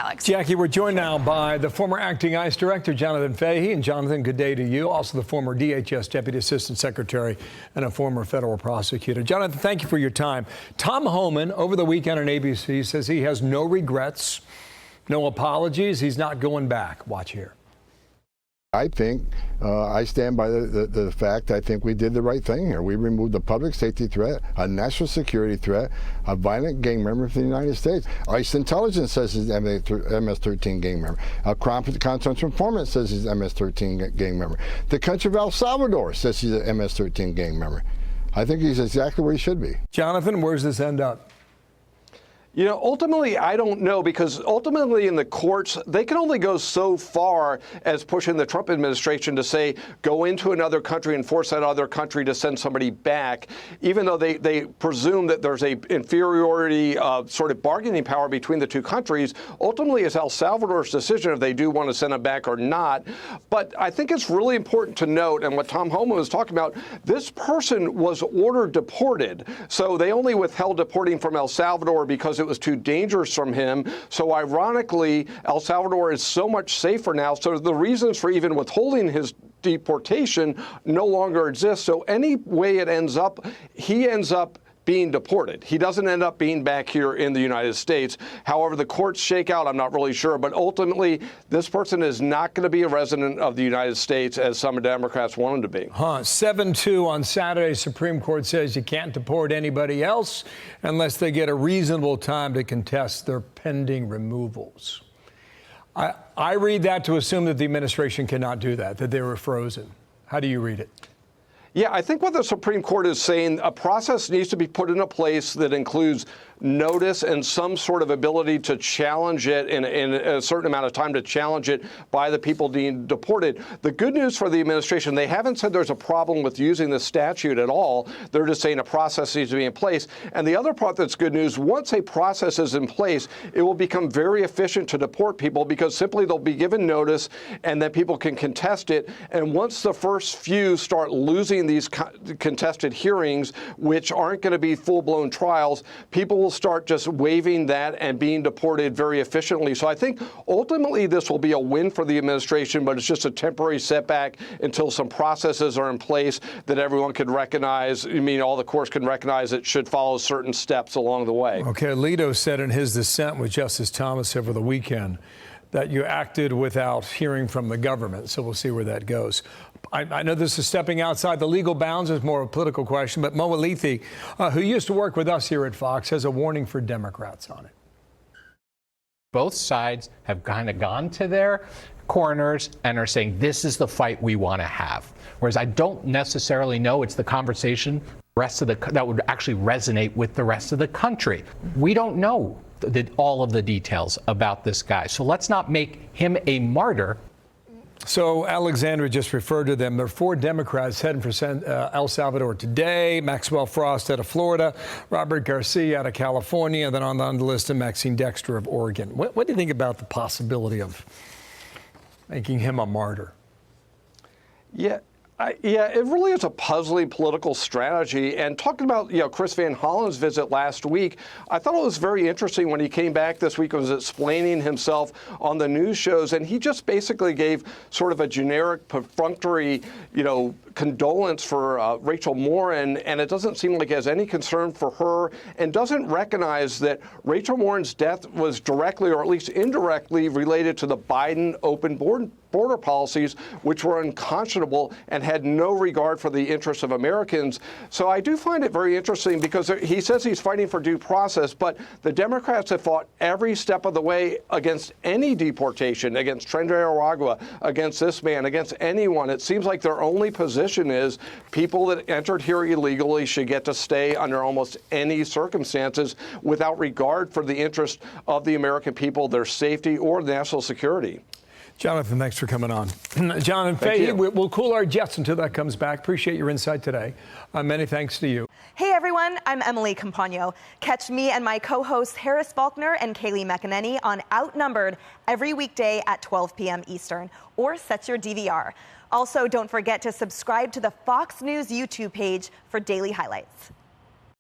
Alex. Jackie, we're joined now by the former acting ICE director, Jonathan Fahey. And Jonathan, good day to you. Also the former DHS Deputy Assistant Secretary and a former federal prosecutor. Jonathan, thank you for your time. Tom Homan, over the weekend on ABC, says he has no regrets, no apologies. He's not going back. Watch here. I think I stand by the fact I think we did the right thing here. We removed a public safety threat, a national security threat, a violent gang member from the United States. ICE intelligence says he's an MS-13 gang member. A confidential informant says he's an MS-13 gang member. The country of El Salvador says he's an MS-13 gang member. I think he's exactly where he should be. Jonathan, where's this end up? You know, ultimately, I don't know, because ultimately in the courts, they can only go so far as pushing the Trump administration to say, go into another country and force that other country to send somebody back, even though they presume that there's a inferiority sort of bargaining power between the two countries. Ultimately, it's El Salvador's decision if they do want to send them back or not. But I think it's really important to note, and what Tom Homan was talking about, this person was ordered deported. So they only withheld deporting from El Salvador because it was too dangerous from him. So ironically, El Salvador is so much safer now. So the reasons for even withholding his deportation no longer exist. So any way it ends up, he ends up being deported. He doesn't end up being back here in the United States. However, the courts shake out, I'm not really sure, but ultimately this person is not going to be a resident of the United States as some Democrats want him to be. 7-2 on Saturday. Supreme Court says you can't deport anybody else unless they get a reasonable time to contest their pending removals. I read that to assume that the administration cannot do that they were frozen. How do you read it? Yeah, I think what the Supreme Court is saying, a process needs to be put into place that includes notice and some sort of ability to challenge it in a certain amount of time to challenge it by the people being deported. The good news for the administration, they haven't said there's a problem with using the statute at all. They're just saying a process needs to be in place. And the other part that's good news, once a process is in place, it will become very efficient to deport people because simply they'll be given notice and then people can contest it. And once the first few start losing these contested hearings, which aren't going to be full-blown trials, people will start just waiving that and being deported very efficiently. So I think ultimately this will be a win for the administration, but it's just a temporary setback until some processes are in place that everyone can recognize. I mean, all the courts can recognize it should follow certain steps along the way. Okay, Alito said in his dissent with Justice Thomas over the weekend that you acted without hearing from the government. So we'll see where that goes. I know this is stepping outside the legal bounds. It's more of a political question. But Mo Alithi, who used to work with us here at Fox, has a warning for Democrats on it. Both sides have kind of gone to their corners and are saying this is the fight we want to have. Whereas I don't necessarily know it's the conversation that would actually resonate with the rest of the country. We don't know all of the details about this guy. So let's not make him a martyr. So Alexandra just referred to them. There are 4 Democrats heading for El Salvador today. Maxwell Frost out of Florida, Robert Garcia out of California, and then on the list of Maxine Dexter of Oregon. What do you think about the possibility of making him a martyr? Yeah. It really is a puzzling political strategy. And talking about, Chris Van Hollen's visit last week, I thought it was very interesting when he came back this week and was explaining himself on the news shows. And he just basically gave sort of a generic, perfunctory, condolence for Rachel Morin. And it doesn't seem like he has any concern for her and doesn't recognize that Rachel Morin's death was directly or at least indirectly related to the Biden open border policies, which were unconscionable and had no regard for the interests of Americans. So I do find it very interesting because he says he's fighting for due process, but the Democrats have fought every step of the way against any deportation, against Tren de Aragua, against this man, against anyone. It seems like their only position is people that entered here illegally should get to stay under almost any circumstances without regard for the interest of the American people, their safety, or national security. Jonathan, thanks for coming on. Jonathan Fahey, we'll cool our jets until that comes back. Appreciate your insight today. Many thanks to you. Hey, everyone. I'm Emily Campagno. Catch me and my co-hosts Harris Faulkner and Kaylee McEnany on Outnumbered every weekday at 12 p.m. Eastern, or set your DVR. Also, don't forget to subscribe to the Fox News YouTube page for daily highlights.